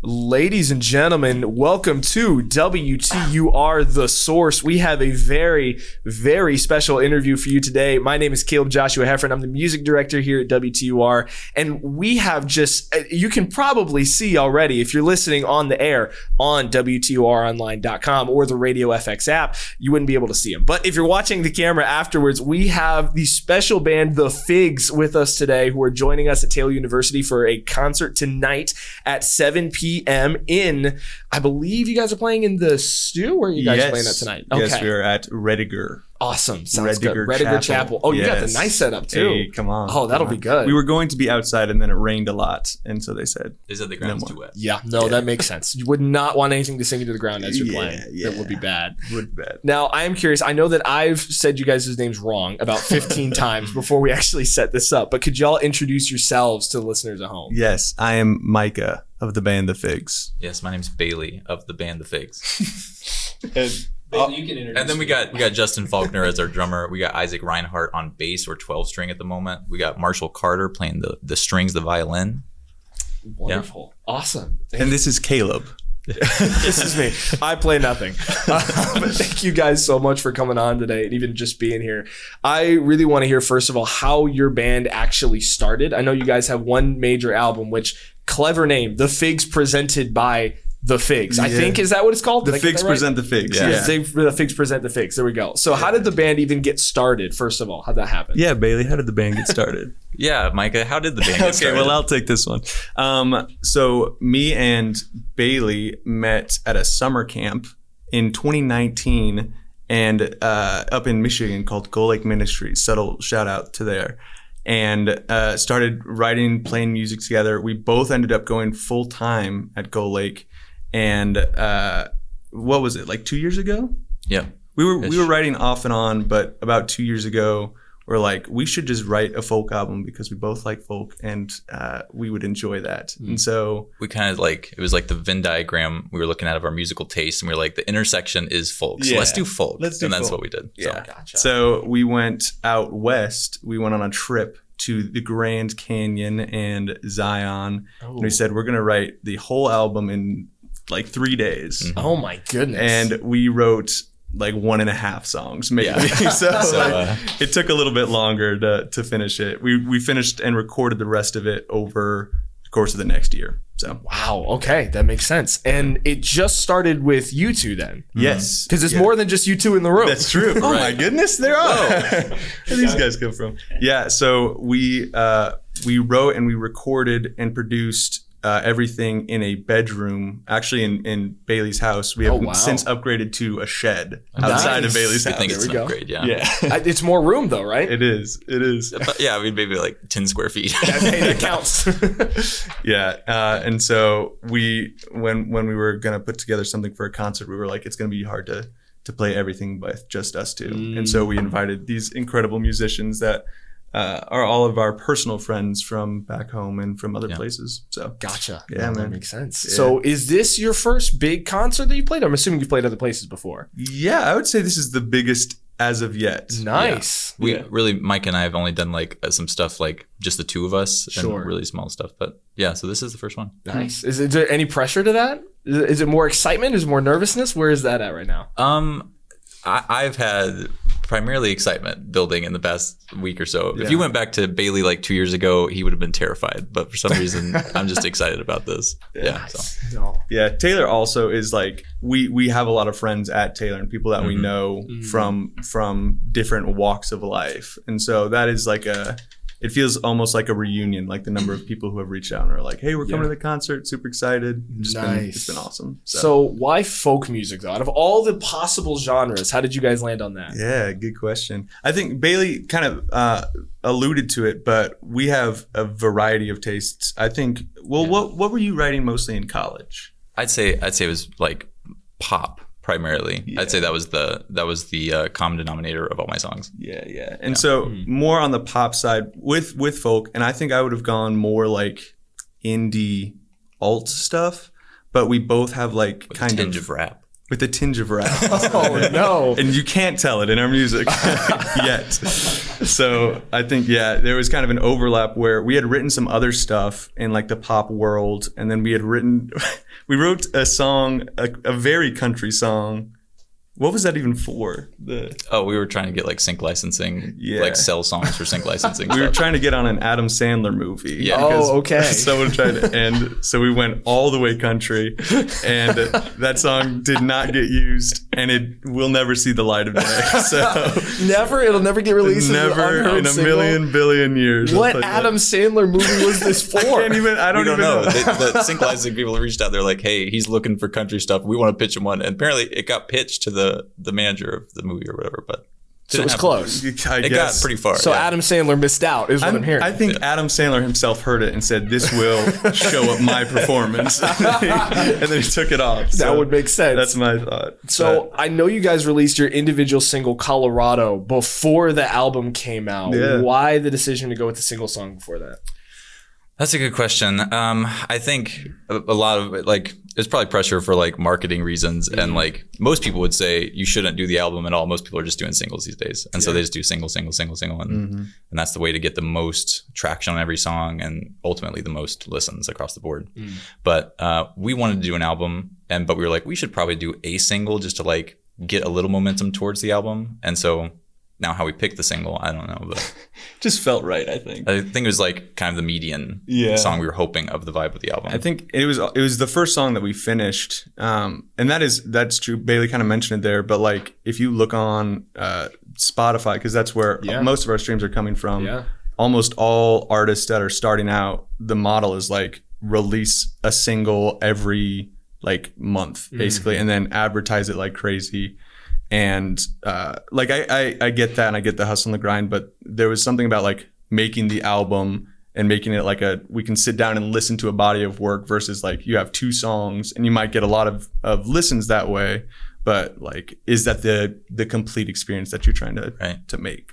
Ladies and gentlemen, welcome to WTUR The Source. We have a very, very special interview for you today. My name is Caleb Joshua Heffron. I'm the music director here at WTUR. And we have just, you can probably see already if you're listening on the air on WTURonline.com or the Radio FX app, you wouldn't be able to see them. But if you're watching the camera afterwards, we have the special band, The Figs, with us today, who are joining us at Taylor University for a concert tonight at 7 p.m. in, I believe you guys are playing in the Stew? Where are you guys playing that tonight? Okay. Yes, we are at Rediger. Awesome. Sounds good. Rediger Chapel. Oh, you got the nice setup too. Hey, come on. Oh, that'll be good. We were going to be outside and then it rained a lot. And so they said the ground's too wet. Yeah, that makes sense. You would not want anything to sink into the ground as you're playing. That would be bad. Would be bad. Now, I am curious. I know that I've said you guys' names wrong about 15 times before we actually set this up, but could y'all introduce yourselves to the listeners at home? Yes, I am Micah of the band The Figs. Yes, my name's Bailey of the band The Figs. Bailey, you can introduce. And then we got Justin Faulkner as our drummer. We got Isaac Reinhardt on bass or 12 string at the moment. We got Marshall Carter playing the strings, the violin. Wonderful. Yeah. Awesome. And this is Caleb. This is me. I play nothing. But thank you guys so much for coming on today and even just being here. I really want to hear, first of all, how your band actually started. I know you guys have one major album, which, clever name, The Figs presented by The Figs. I think, is that what it's called? The Figs present The Figs. Yeah. The Figs present The Figs. There we go. So how did the band even get started, first of all? How'd that happen? Yeah, Bailey, how did the band get started? Yeah, Micah, how did the band get started? Okay, well, I'll take this one. So me and Bailey met at a summer camp in 2019 and up in Michigan called Gull Lake Ministries. Subtle shout out to there. And started writing, playing music together. We both ended up going full time at Gull Lake. And what was it, like 2 years ago? Yeah. We were writing off and on, but about 2 years ago, we're like, we should just write a folk album because we both like folk and we would enjoy that. And so we kind of it was like the Venn diagram we were looking at of our musical taste, and we were like, the intersection is folk. So let's do folk. And that's what we did. Yeah. So. Gotcha. So we went out west. We went on a trip to the Grand Canyon and Zion. Oh. And we said, we're going to write the whole album in like 3 days. Mm-hmm. Oh my goodness. And we wrote like 1.5 songs maybe. Yeah. so it took a little bit longer to finish it. We finished and recorded the rest of it over the course of the next year. So wow, okay, that makes sense. And it just started with you two then? Yes. Because it's more than just you two in the room. That's true. Oh my goodness, there are. Where these guys come from? Yeah, so we wrote and we recorded and produced everything in a bedroom, actually in Bailey's house. We have since upgraded to a shed outside of Bailey's house. I think it's an upgrade, yeah. It's more room though, right? It is. Yeah, I mean, maybe like 10 square feet. Hey, that counts. Yeah. And so when we were going to put together something for a concert, we were like, it's going to be hard to play everything with just us two. And so we invited these incredible musicians that are all of our personal friends from back home and from other places. So gotcha. Yeah, man. That makes sense. Yeah. So is this your first big concert that you played? I'm assuming you've played other places before. Yeah, I would say this is the biggest as of yet. Nice. Yeah. We really, Mike and I have only done like some stuff like just the two of us and really small stuff. But yeah, so this is the first one. Nice. Is there any pressure to that? Is it more excitement? Is it more nervousness? Where is that at right now? I've had primarily excitement building in the past week or so. Yeah. If you went back to Bailey like 2 years ago, he would have been terrified. But for some reason, I'm just excited about this. Yeah. So. Yeah. Taylor also is like, we have a lot of friends at Taylor and people that we know from different walks of life. And so that is like it feels almost like a reunion, like the number of people who have reached out and are like, hey, we're coming to the concert, super excited. It's been awesome. So why folk music though? Out of all the possible genres, how did you guys land on that? Yeah, good question. I think Bailey kind of alluded to it, but we have a variety of tastes. I think, what were you writing mostly in college? I'd say it was like pop. Primarily, I'd say that was the common denominator of all my songs. Yeah. And so more on the pop side with folk, and I think I would have gone more like indie alt stuff, but we both have like with kind of rap. with a tinge of rap. Oh, no. And you can't tell it in our music yet. So I think, there was kind of an overlap where we had written some other stuff in like the pop world. And then we wrote a song, a very country song. What was that even for? We were trying to get like sync licensing, like sell songs for sync licensing. We were trying to get on an Adam Sandler movie. Yeah. Oh, okay. Someone tried to, and so we went all the way country, and that song did not get used, and it will never see the light of day. So it'll never get released. Never in a million billion years. What Adam Sandler movie was this for? I don't even know. The sync licensing people reached out. They're like, "Hey, he's looking for country stuff. We want to pitch him one." And apparently, it got pitched to the manager of the movie or whatever, but so it was close. It got pretty far. So Adam Sandler missed out, is what I'm hearing. I think Adam Sandler himself heard it and said, "This will show up my performance," and then he took it off. That would make sense. That's my thought. So I know you guys released your individual single "Colorado" before the album came out. Yeah. Why the decision to go with the single song before that? That's a good question. I think a lot of it, like, there's probably pressure for like marketing reasons, and like most people would say you shouldn't do the album at all. Most people are just doing singles these days, and so they just do single, and that's the way to get the most traction on every song and ultimately the most listens across the board. But we wanted to do an album, but we were like, we should probably do a single just to like get a little momentum towards the album, and so. Now, how we picked the single, I don't know, but just felt right. I think it was like kind of the median song we were hoping of the vibe of the album. I think it was the first song that we finished, and that's true. Bailey kind of mentioned it there, but like if you look on Spotify, because that's where most of our streams are coming from. Almost all artists that are starting out, the model is like release a single every like month, basically, and then advertise it like crazy. And like I get that, and I get the hustle and the grind, but there was something about like making the album and making it like we can sit down and listen to a body of work versus like you have 2 songs and you might get a lot of listens that way, but like is that the complete experience that you're trying to make?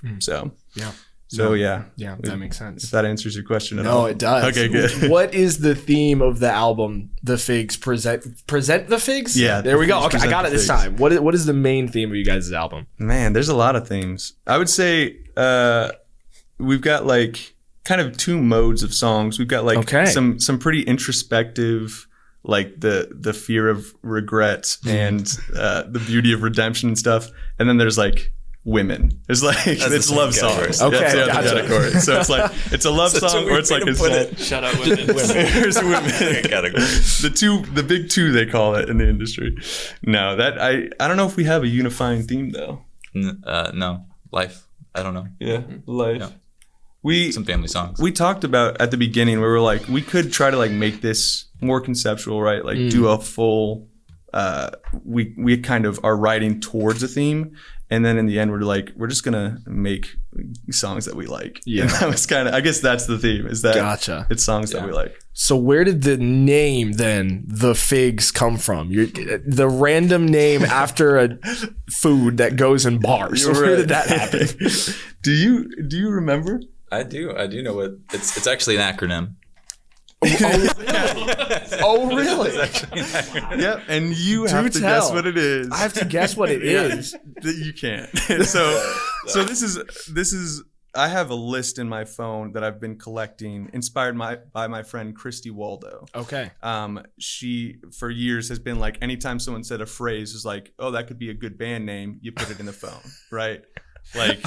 That makes sense. If that answers your question at all. No, it does. Okay, good. What is the theme of the album? The Figs present the Figs? Yeah. There we go. Okay, I got it this time. What is the main theme of you guys' album? Man, there's a lot of themes. I would say we've got like kind of 2 modes of songs. We've got like some pretty introspective, like the fear of regret and the beauty of redemption and stuff. And then there's like women. It's like it's love songs. Okay, that's the other category. So it's like it's a love song, or it's like a shout out women. There's women. The big 2 they call it in the industry. No, that I don't know if we have a unifying theme though. No, life. I don't know. Yeah, life. Yeah. Some family songs. We talked about at the beginning. We were like, we could try to like make this more conceptual, right? Like do a full. We kind of are writing towards a theme. And then in the end, we're just gonna make songs that we like. Yeah, and that was kind of. I guess that's the theme. Is that it's songs that we like. So where did the name then, the Figs, come from? The random name after a food that goes in bars. Where did that happen? Do you remember? I do know what it's actually an acronym. Oh, really? Yep. And you have to guess what it is. I have to guess what it is. You can't. So this is. I have a list in my phone that I've been collecting, inspired by my friend Christy Waldo. Okay. She for years has been like, anytime someone said a phrase, is like, oh, that could be a good band name. You put it in the phone, right? Like,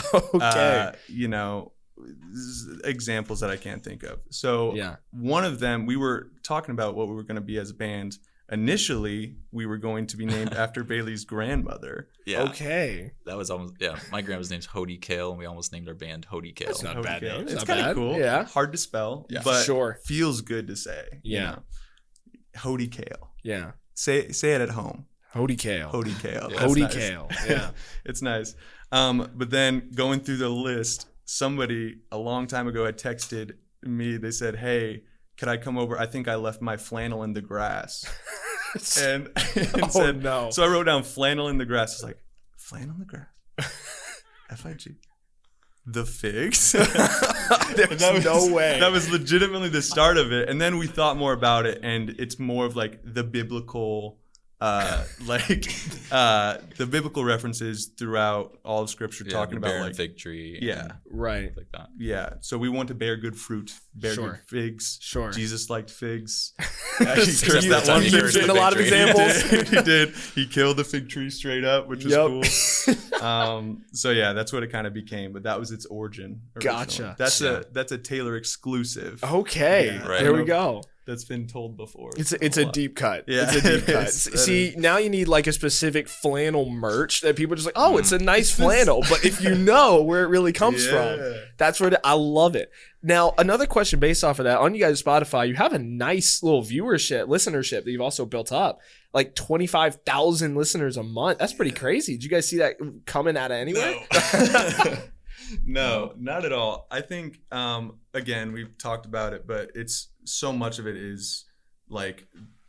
examples that I can't think of. So one of them, we were talking about what we were going to be as a band. Initially, we were going to be named after Bailey's grandmother. Yeah. Okay. That was almost, my grandma's name's Hody Kale, and we almost named our band Hody Kale. That's not a bad name. It's kind of cool. Yeah. Hard to spell, but feels good to say. Yeah. Hody Kale. Yeah. Say it at home. Hody Kale. Hody Kale. Yeah, Hody Kale. Yeah. It's nice. But then going through the list, somebody a long time ago had texted me. They said, "Hey, could I come over? I think I left my flannel in the grass." and said, no. So I wrote down flannel in the grass. It's like, flannel in the grass. F-I-G. The Figs. There's no way. That was legitimately the start of it. And then we thought more about it, and it's more of like the biblical the biblical references throughout all of Scripture talking about barren like fig tree. Yeah. Right. Like that. Yeah. So we want to bear good fruit, bear Sure. good figs. Sure. Jesus liked figs. He Except that time he cursed in the a lot of fig tree. examples. He did. He killed the fig tree straight up, which was cool. So yeah, that's what it kind of became. But that was its origin. Gotcha. That's a Taylor exclusive. Okay. Yeah. Right. There we go. That's been told before. It's a deep cut. Yeah, It's a deep it cut. is. See, now you need like a specific flannel merch that people are just like, oh, it's a nice flannel. But if you know where it really comes from, that's where I love it. Now, another question based off of that, on you guys' Spotify, you have a nice little listenership that you've also built up. Like 25,000 listeners a month. That's pretty crazy. Did you guys see that coming out of anywhere? No, not at all. I think, again, we've talked about it, but it's so much of it is like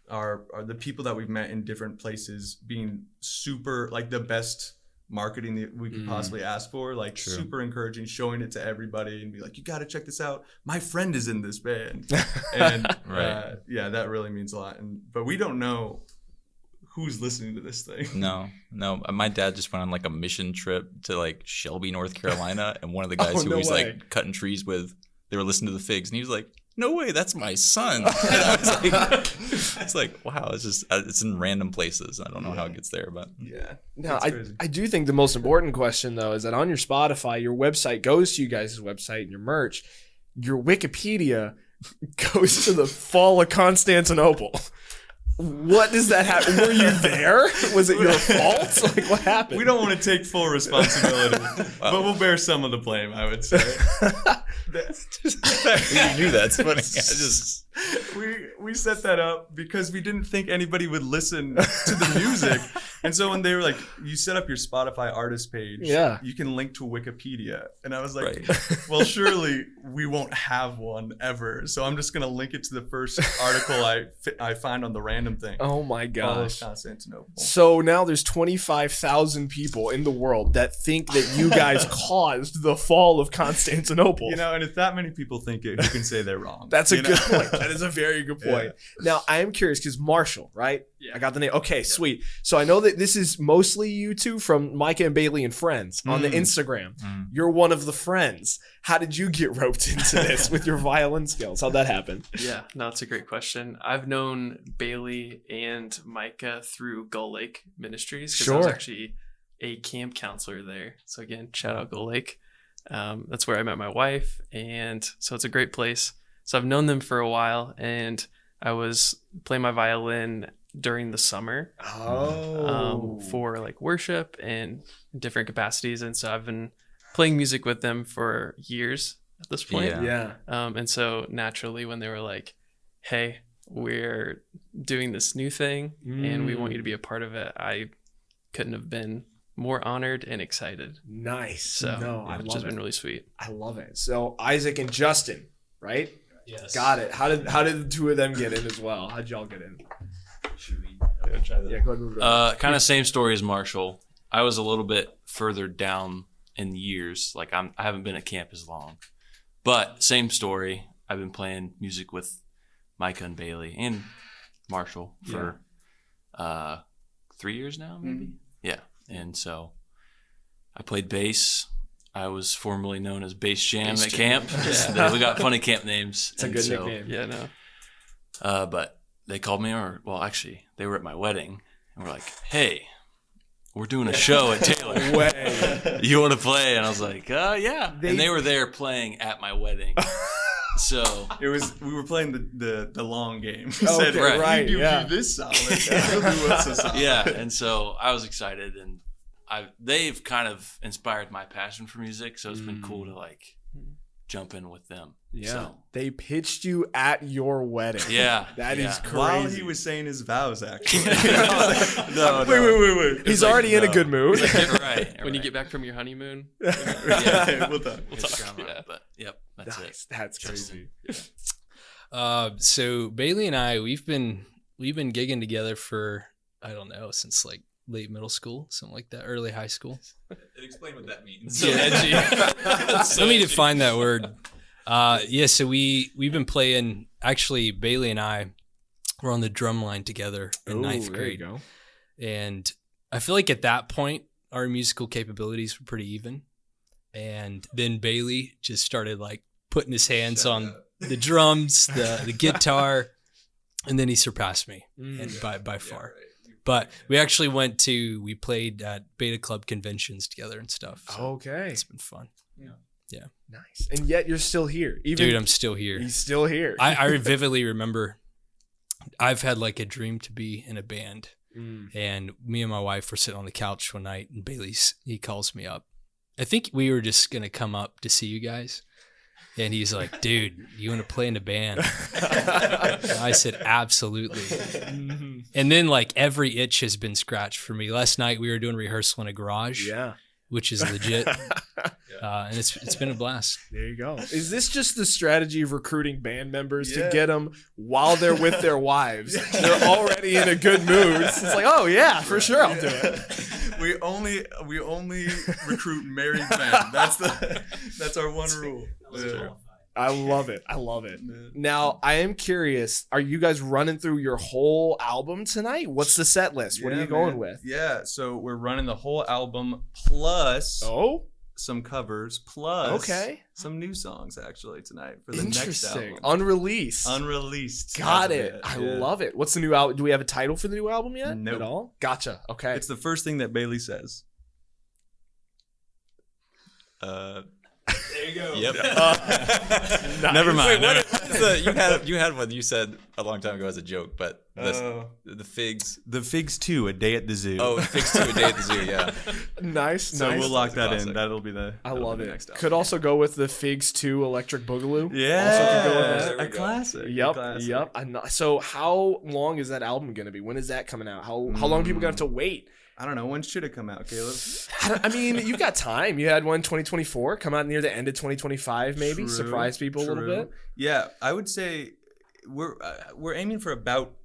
are the people that we've met in different places being super, like the best marketing that we could possibly ask for, like super encouraging, showing it to everybody and be like, you got to check this out. My friend is in this band. And yeah, that really means a lot. But we don't know who's listening to this thing. No. My dad just went on like a mission trip to like Shelby, North Carolina, and one of the guys who he's like cutting trees with, they were listening to the figs, and he was like, "No way, that's my son." And I was like, it's like, wow, it's in random places. I don't know how it gets there, but Yeah. No, I do think the most important question though is that on your Spotify, your website goes to you guys' website and your merch. Your Wikipedia goes to the fall of Constantinople. What does that happen? Were you there? Was it your fault? Like, what happened? We don't want to take full responsibility, but we'll bear some of the blame, I would say. you knew that's funny. We set that up because we didn't think anybody would listen to the music. And so when they were like, you set up your Spotify artist page, you can link to Wikipedia. And I was like, well, surely we won't have one ever. So I'm just going to link it to the first article I find on the random thing. Oh my gosh. Constantinople. So now there's 25,000 people in the world that think that you guys caused the fall of Constantinople. You know, and if that many people think it, who can say they're wrong? That's a good point. That is a very good point. Yeah. Now, I am curious because Marshall, right? Yeah. I got the name. Okay, sweet. So I know that this is mostly you two from Micah and Bailey and Friends on the Instagram. You're one of the friends. How did you get roped into this with your violin skills? How'd that happen? Yeah, no, it's a great question. I've known Bailey and Micah through Gull Lake Ministries because I was actually a camp counselor there. So again, shout out Gull Lake. That's where I met my wife, and so it's a great place. So I've known them for a while, and I was playing my violin during the summer for like worship and different capacities, and so I've been playing music with them for years at this point. And so naturally when they were like, hey, we're doing this new thing and we want you to be a part of it, I couldn't have been more honored and excited. Nice. So I love it. Which has been really sweet. I love it. So Isaac and Justin, right? Yes. Got it. How did the two of them get in as well? How'd y'all get in? Should we Try that. Yeah, go ahead and move it on. kind of same story as Marshall. I was a little bit further down in years. Like I haven't been at camp as long, but same story. I've been playing music with Micah and Bailey and Marshall for 3 years now, maybe. Yeah, and so I played bass. I was formerly known as Bass Jam at camp. We got funny camp names. It's a good nickname. Yeah, no. But they called me, actually, they were at my wedding, and were like, "Hey, we're doing a show at Taylor. You want to play?" And I was like, "Yeah." And they were there playing at my wedding. So we were playing the long game. You do this solid. He'll do us a solid. Yeah, and so I was excited, and they've kind of inspired my passion for music. So it's been cool to like jump in with them. Yeah, so. They pitched you at your wedding. Yeah, that is crazy. While he was saying his vows, actually. No. Wait. He's already in a good mood. Right. When you get back from your honeymoon. We'll talk. Yeah, but that's it. That's crazy. So Bailey and I, we've been gigging together for, I don't know, since like late middle school, something like that, early high school. Explain what that means. So edgy. Let me define that word. So we've been playing. Actually, Bailey and I, were on the drum line together in ninth There grade. you go. And I feel like at that point, our musical capabilities were pretty even. And then Bailey just started like putting his hands on the drums, the guitar, and then he surpassed me and by far. But we played at Beta Club conventions together and stuff. So Okay. it's been fun. Yeah. Nice. And yet you're still here. Dude, I'm still here. He's still here. I vividly remember I've had like a dream to be in a band. And me and my wife were sitting on the couch one night and he calls me up. I think we were just going to come up to see you guys. And he's like, dude, you want to play in a band? And I said, absolutely. And then like every itch has been scratched for me. Last night we were doing rehearsal in a garage, which is legit. And it's been a blast. There you go. Is this just the strategy of recruiting band members to get them while they're with their wives? They're already in a good mood. It's like, oh yeah, for sure, I'll do it. We only recruit married men. That's our one rule. I love it. Now, I am curious, are you guys running through your whole album tonight? What's the set list? What are you going with? Yeah, so we're running the whole album plus some covers plus some new songs actually tonight for the next album. Unreleased. Got it. I love it. What's the new album? Do we have a title for the new album yet? Nope. At all? Gotcha. Okay. It's the first thing that Bailey says. There you go. Yep. Nice. Never mind. You had one you said a long time ago as a joke, but the figs. The Figs 2, A Day at the Zoo. Oh, Figs 2, A Day at the Zoo. Yeah. Nice. So we'll lock that classic. in. That'll be the. I love it. Next album. Could also go with the Figs 2 Electric Boogaloo. Yeah. Also could go with that. There we A go. classic. Yep. So how long is that album going to be? When is that coming out? How long are people going to have to wait? I don't know. When should it come out, Caleb? I mean, you've got time. You had one 2024 come out near the end of 2025, maybe surprise people a little bit. Yeah, I would say we're aiming for about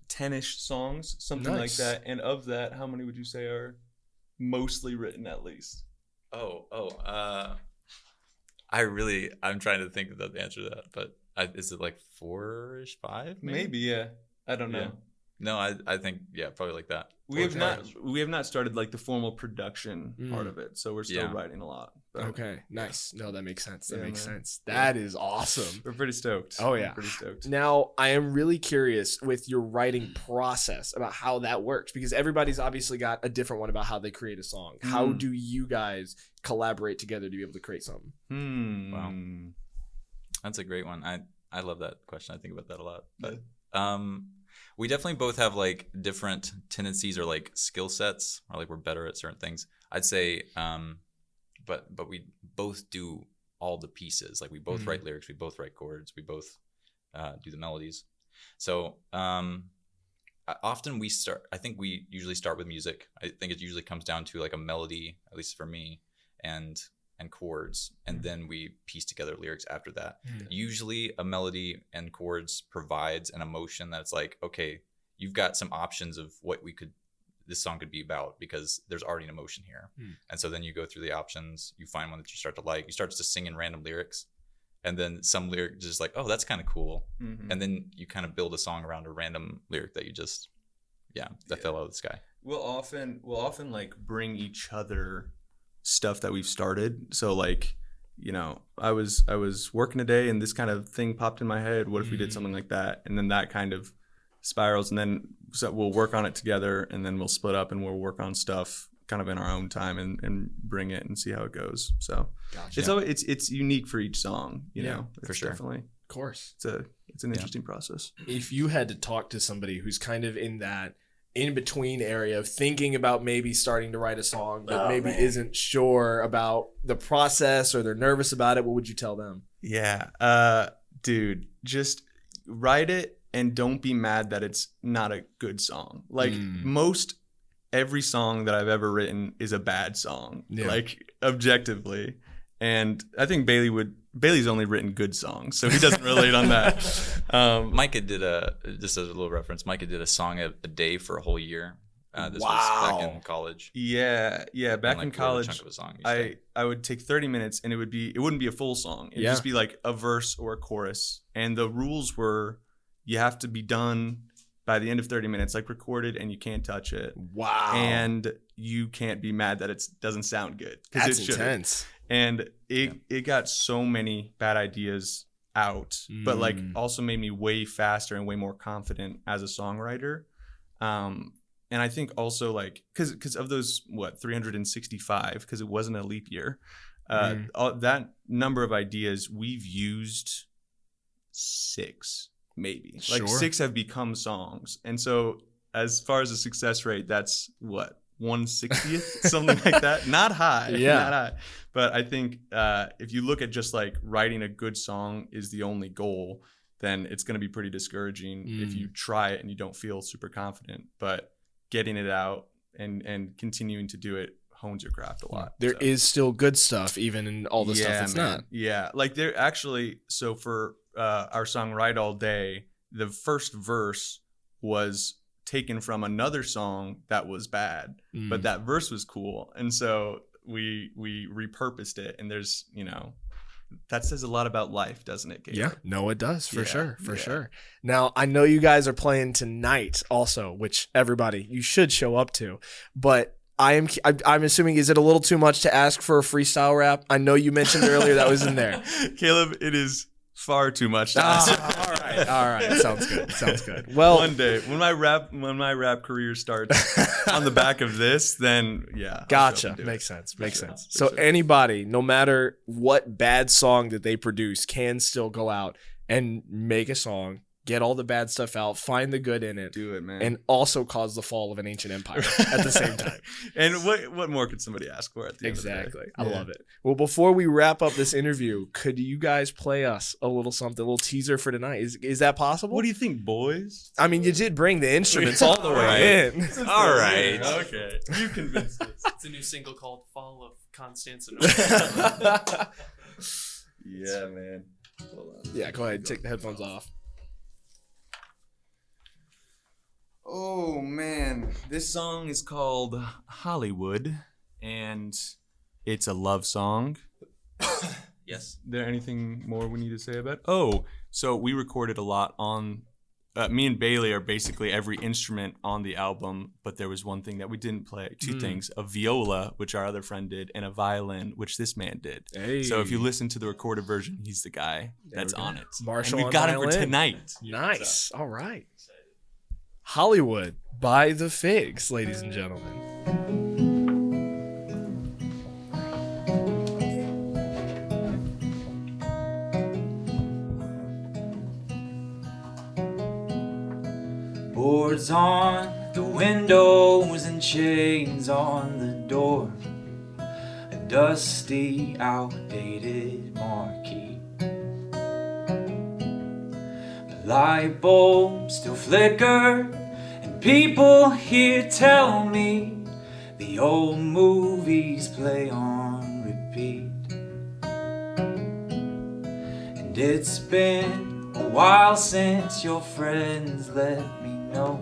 10-ish songs, something like that. And of that, how many would you say are mostly written at least? I'm trying to think of the answer to that, but is it like 4-ish, 5? Maybe, yeah. I don't know. Yeah. No, I think probably like that. We have not started like the formal production part of it, so we're still writing a lot. But Okay, nice. No, that makes sense. That is awesome. we're pretty stoked. Oh, yeah. We're pretty stoked. Now, I am really curious with your writing process about how that works, because everybody's obviously got a different one about how they create a song. How do you guys collaborate together to be able to create something? Wow. That's a great one. I love that question. I think about that a lot. But we definitely both have like different tendencies or like skill sets, or like we're better at certain things. I'd say, but we both do all the pieces. Like we both write lyrics, we both write chords, we both do the melodies. So often I think we usually start with music. I think it usually comes down to like a melody, at least for me, and chords, and then we piece together lyrics after that. Usually a melody and chords provides an emotion that's like, okay, you've got some options of what this song could be about, because there's already an emotion here. And so then you go through the options, you find one that you start to like, you start to sing in random lyrics, and then some lyric just like, oh, that's kind of cool. And then you kind of build a song around a random lyric that you just that fell out of the sky. We'll often like bring each other stuff that we've started. So like, you know, I was working today and this kind of thing popped in my head. What if we did something like that? And then that kind of spirals, and then so we'll work on it together, and then we'll split up and we'll work on stuff kind of in our own time and bring it and see how it goes. So it's unique for each song, you know. For sure. Definitely. Of course. It's an interesting process. If you had to talk to somebody who's kind of in that in-between area of thinking about maybe starting to write a song, but isn't sure about the process, or they're nervous about it, what would you tell them? Yeah. Dude, just write it and don't be mad that it's not a good song. Like every song that I've ever written is a bad song, like objectively. And I think Bailey's only written good songs, so he doesn't relate on that. Micah did just as a little reference, Micah did a song a day for a whole year. This was back in college. Yeah. Back in college, chunk of a song, I would take 30 minutes, and it wouldn't be a full song. It'd just be like a verse or a chorus. And the rules were, you have to be done by the end of 30 minutes, like recorded, and you can't touch it. Wow. And you can't be mad that it doesn't sound good. That's it shouldn't. intense. And it got so many bad ideas out, but like also made me way faster and way more confident as a songwriter. And I think also like, cause of those, 365, cause it wasn't a leap year, that number of ideas we've used 6, maybe like 6 have become songs. And so as far as the success rate, that's 1/60th, something like that. Not high. Not high. But I think if you look at just like writing a good song is the only goal, then it's going to be pretty discouraging if you try it and you don't feel super confident. But getting it out and continuing to do it hones your craft a lot. There is still good stuff, even in all the stuff that's not. Yeah. Like there actually, so for our song Ride All Day, the first verse was taken from another song that was bad, but that verse was cool. And so we repurposed it, and there's, that says a lot about life, doesn't it, Caleb? Yeah, no, it does, for sure. Now, I know you guys are playing tonight also, which everybody, you should show up to, but I'm assuming, is it a little too much to ask for a freestyle rap? I know you mentioned earlier that was in there. Caleb, it is far too much to ask. All right. Sounds good. Well, one day when my rap career starts on the back of this, then gotcha. Makes sense. So anybody, no matter what bad song that they produce, can still go out and make a song, get all the bad stuff out, find the good in it, do it, man, and also cause the fall of an ancient empire at the same time. And what more could somebody ask for at the end of the day? Exactly. I love it. Well, before we wrap up this interview, could you guys play us a little something, a little teaser for tonight? Is that possible? What do you think, boys? I mean, you did bring the instruments all the way in. All right. Okay. You convinced us. It's a new single called Fall of Constantinople. Yeah, man. Hold on. Yeah, go ahead. Take the headphones off. Oh man, this song is called Hollywood, and it's a love song. Yes. There anything more we need to say about it? Oh, so we recorded a lot on. Me and Bailey are basically every instrument on the album, but there was one thing that we didn't play. Two things: a viola, which our other friend did, and a violin, which this man did. Hey. So if you listen to the recorded version, he's the guy that's on it. Marshall, and we've got it violin. for tonight. Nice. So. All right. Hollywood by the Figs, ladies and gentlemen. Boards on the windows and chains on the door, a dusty, outdated marquee. The light bulbs still flicker, and people here tell me the old movies play on repeat. And it's been a while since your friends let me know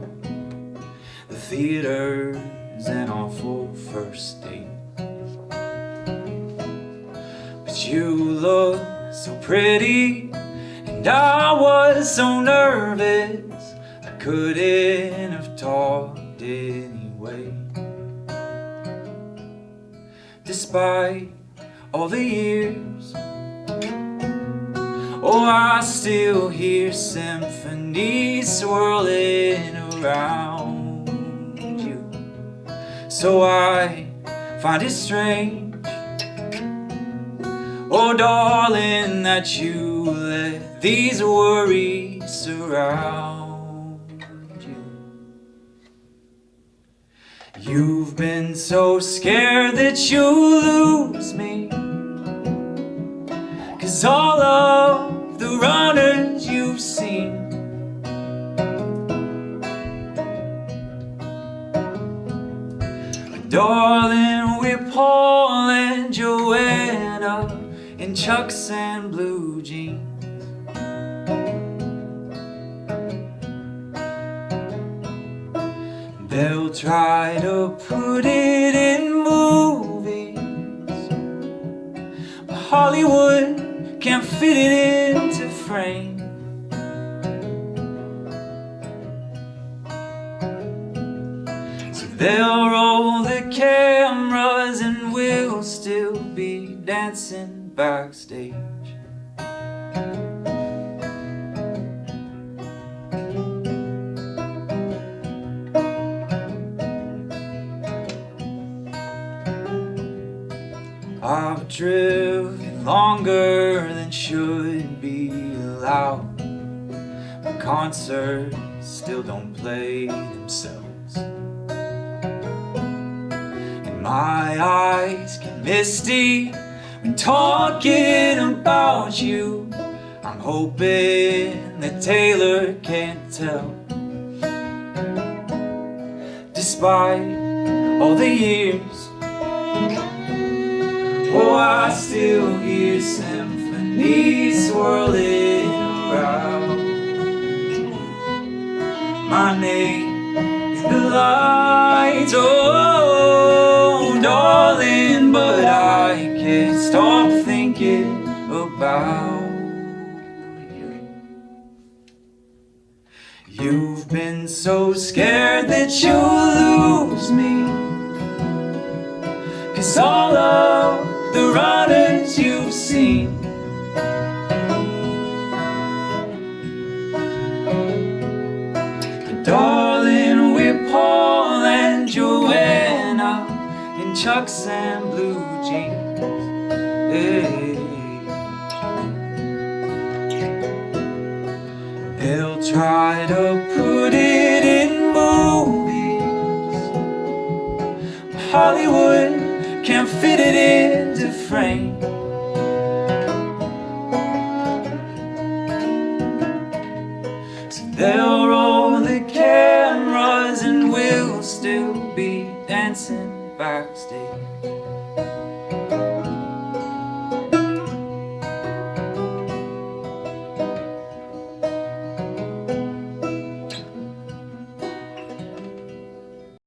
the theater's an awful first date. But you look so pretty, and I was so nervous I couldn't have talked anyway. Despite all the years, oh, I still hear symphonies swirling around you. So I find it strange, oh darling, that you let these worries surround you. You've been so scared that you'll lose me, 'cause all of the runners you've seen are, darling, we're Paul and Joanna in Chucks and blue jeans. They'll try to put it in movies, but Hollywood can't fit it into frame. They'll roll the cameras and we'll still be dancing backstage. I've driven longer than should be allowed. My concerts still don't play themselves, and my eyes get misty when talking about you. I'm hoping that Taylor can't tell. Despite all the years, oh, I still hear symphonies swirling around my name in the lights. Oh, darling, but I can't stop thinking about you. You've been so scared that you'll lose me, 'cause all of the runners you've seen but darling, we're Paul and Joanna in Chucks and blue jeans. Hey. They'll try to put it in movies, but Hollywood can't fit it into frame. So they'll roll the cameras and we'll still be dancing backstage.